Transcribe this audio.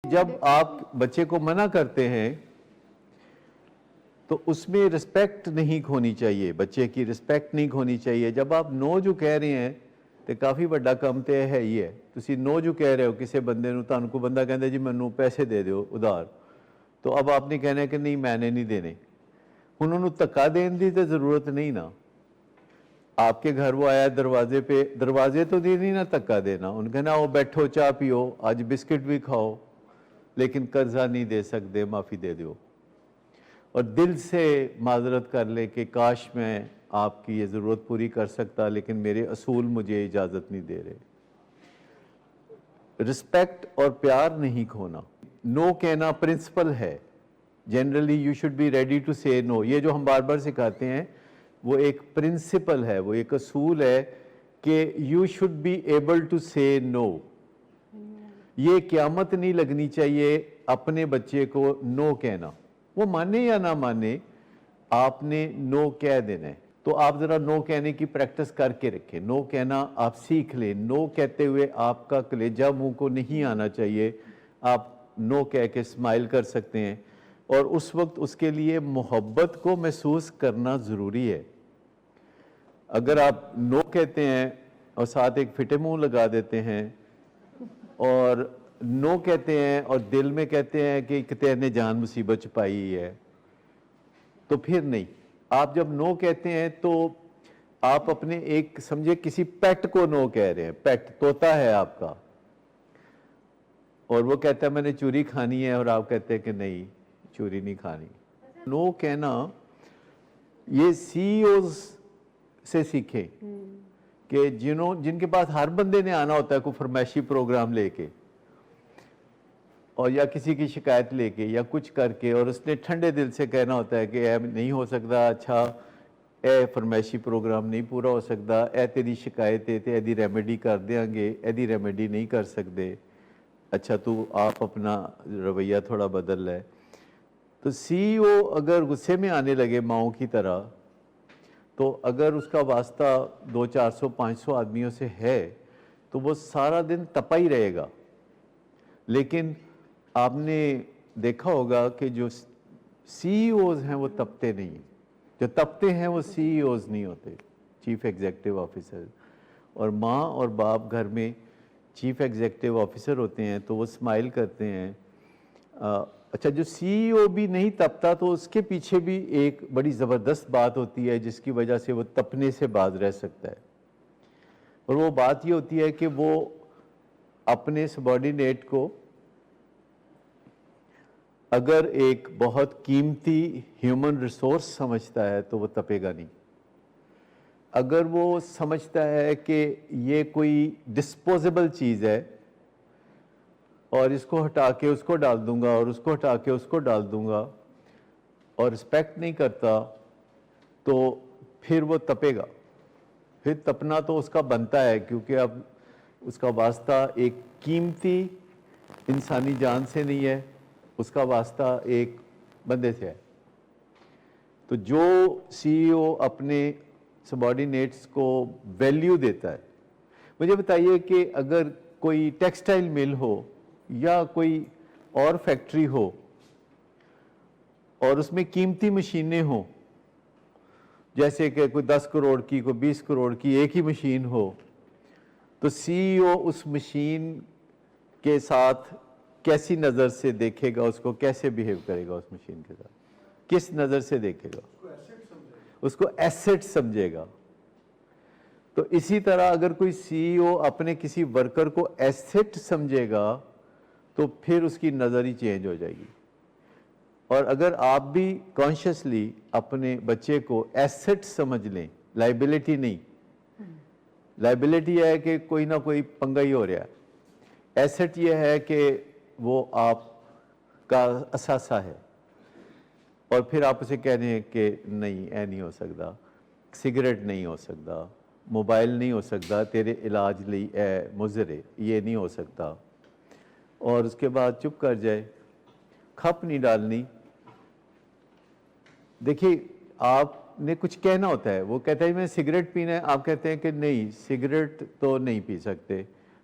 جب آپ بچے کو منع کرتے ہیں تو اس میں رسپیکٹ نہیں کھونی چاہیے، بچے کی رسپیکٹ نہیں کھونی چاہیے۔ جب آپ نو جو کہہ رہے ہیں تو کافی بڑا کم تے ہے ہی ہے۔ تسی نو جو کہہ رہے ہو کسی بندے نو، تانوں کو بندہ کہندا جی مینوں پیسے دے دیو ادھار، تو اب آپ نے کہنا ہے کہ نہیں میں نے نہیں دینے۔ انہوں نے دھکا دین دی تو ضرورت نہیں نا۔ آپ کے گھر وہ آیا دروازے پہ، دروازے تو نہیں نا دھکا دینا، ان کہنا آؤ بیٹھو چاہ پیو، آج بسکٹ بھی کھاؤ، لیکن قرضہ نہیں دے سکتے، معافی دے دیو، اور دل سے معذرت کر لے کہ کاش میں آپ کی یہ ضرورت پوری کر سکتا لیکن میرے اصول مجھے اجازت نہیں دے رہے۔ رسپیکٹ اور پیار نہیں کھونا۔ نو کہنا پرنسپل ہے۔ Generally you should be ready to say no, یہ جو ہم بار بار سکھاتے ہیں وہ ایک پرنسپل ہے، وہ ایک اصول ہے کہ you should be able to say no. یہ قیامت نہیں لگنی چاہیے اپنے بچے کو نو کہنا، وہ مانے یا نہ مانے آپ نے نو کہہ دینا ہے۔ تو آپ ذرا نو کہنے کی پریکٹس کر کے رکھیں، نو کہنا آپ سیکھ لیں۔ نو کہتے ہوئے آپ کا کلیجہ منہ کو نہیں آنا چاہیے، آپ نو کہہ کے اسمائل کر سکتے ہیں، اور اس وقت اس کے لیے محبت کو محسوس کرنا ضروری ہے۔ اگر آپ نو کہتے ہیں اور ساتھ ایک پھٹے منہ لگا دیتے ہیں، اور نو کہتے ہیں اور دل میں کہتے ہیں کہ کتے نے جان مصیبت چھپائی ہے، تو پھر نہیں۔ آپ جب نو کہتے ہیں تو آپ اپنے ایک سمجھے کسی پیٹ کو نو کہہ رہے ہیں، پیٹ طوطا ہے آپ کا، اور وہ کہتا ہے میں نے چوری کھانی ہے، اور آپ کہتے ہیں کہ نہیں چوری نہیں کھانی۔ نو کہنا یہ سی اوز سے سیکھیں کہ جن کے پاس ہر بندے نے آنا ہوتا ہے کوئی فرمائشی پروگرام لے کے، اور یا کسی کی شکایت لے کے یا کچھ کر کے، اور اس نے ٹھنڈے دل سے کہنا ہوتا ہے کہ اے نہیں ہو سکتا، اچھا اے فرمائشی پروگرام نہیں پورا ہو سکتا، اے تیری شکایت ہے تے ایدی ریمیڈی کر دیاں گے، ایدی ریمیڈی نہیں کر سکتے، اچھا تو آپ اپنا رویہ تھوڑا بدل ہے۔ تو سی او اگر غصے میں آنے لگے ماؤں کی طرح، تو اگر اس کا واسطہ 200 400 500 آدمیوں سے ہے تو وہ سارا دن تپا ہی رہے گا۔ لیکن آپ نے دیکھا ہوگا کہ جو سی اوز ہیں وہ تپتے نہیں ہیں، جو تپتے ہیں وہ سی اوز نہیں ہوتے، چیف ایگزیکٹو آفیسر۔ اور ماں اور باپ گھر میں چیف ایگزیکٹو آفیسر ہوتے ہیں تو وہ اسمائل کرتے ہیں۔ اچھا جو سی او بھی نہیں تپتا تو اس کے پیچھے بھی ایک بڑی زبردست بات ہوتی ہے جس کی وجہ سے وہ تپنے سے باز رہ سکتا ہے، اور وہ بات یہ ہوتی ہے کہ وہ اپنے سبارڈینیٹ کو اگر ایک بہت قیمتی ہیومن ریسورس سمجھتا ہے تو وہ تپے گا نہیں۔ اگر وہ سمجھتا ہے کہ یہ کوئی ڈسپوزیبل چیز ہے اور اس کو ہٹا کے اس کو ڈال دوں گا اور اس کو ہٹا کے اس کو ڈال دوں گا، اور رسپیکٹ نہیں کرتا، تو پھر وہ تپے گا۔ پھر تپنا تو اس کا بنتا ہے، کیونکہ اب اس کا واسطہ ایک قیمتی انسانی جان سے نہیں ہے، اس کا واسطہ ایک بندے سے ہے۔ تو جو سی او اپنے سبارڈینیٹس کو ویلیو دیتا ہے، مجھے بتائیے کہ اگر کوئی ٹیکسٹائل مل ہو یا کوئی اور فیکٹری ہو اور اس میں قیمتی مشینیں ہوں، جیسے کہ کوئی 10 کروڑ کی کوئی 20 کروڑ کی ایک ہی مشین ہو، تو سی او اس مشین کے ساتھ کیسی نظر سے دیکھے گا، اس کو کیسے بیہیو کرے گا، اس مشین کے ساتھ کس نظر سے دیکھے گا؟ اس کو ایسٹ سمجھے گا۔ تو اسی طرح اگر کوئی سی او اپنے کسی ورکر کو ایسٹ سمجھے گا تو پھر اس کی نظر ہی چینج ہو جائے گی۔ اور اگر آپ بھی کانشیسلی اپنے بچے کو ایسٹ سمجھ لیں، لائبلٹی نہیں، لائبلٹی ہے کہ کوئی نہ کوئی پنگا ہی ہو رہا ہے، ایسٹ یہ ہے کہ وہ آپ کا اثاثہ ہے، اور پھر آپ اسے کہہ دیں کہ نہیں اے نہیں ہو سکتا، سگریٹ نہیں ہو سکتا، موبائل نہیں ہو سکتا، تیرے علاج لئی اے مضر، یہ نہیں ہو سکتا، اور اس کے بعد چپ کر جائے، کھپ نہیں ڈالنی۔ دیکھیے آپ نے کچھ کہنا ہوتا ہے، وہ کہتا ہے میں سگریٹ پینا ہے، آپ کہتے ہیں کہ نہیں سگریٹ تو نہیں پی سکتے،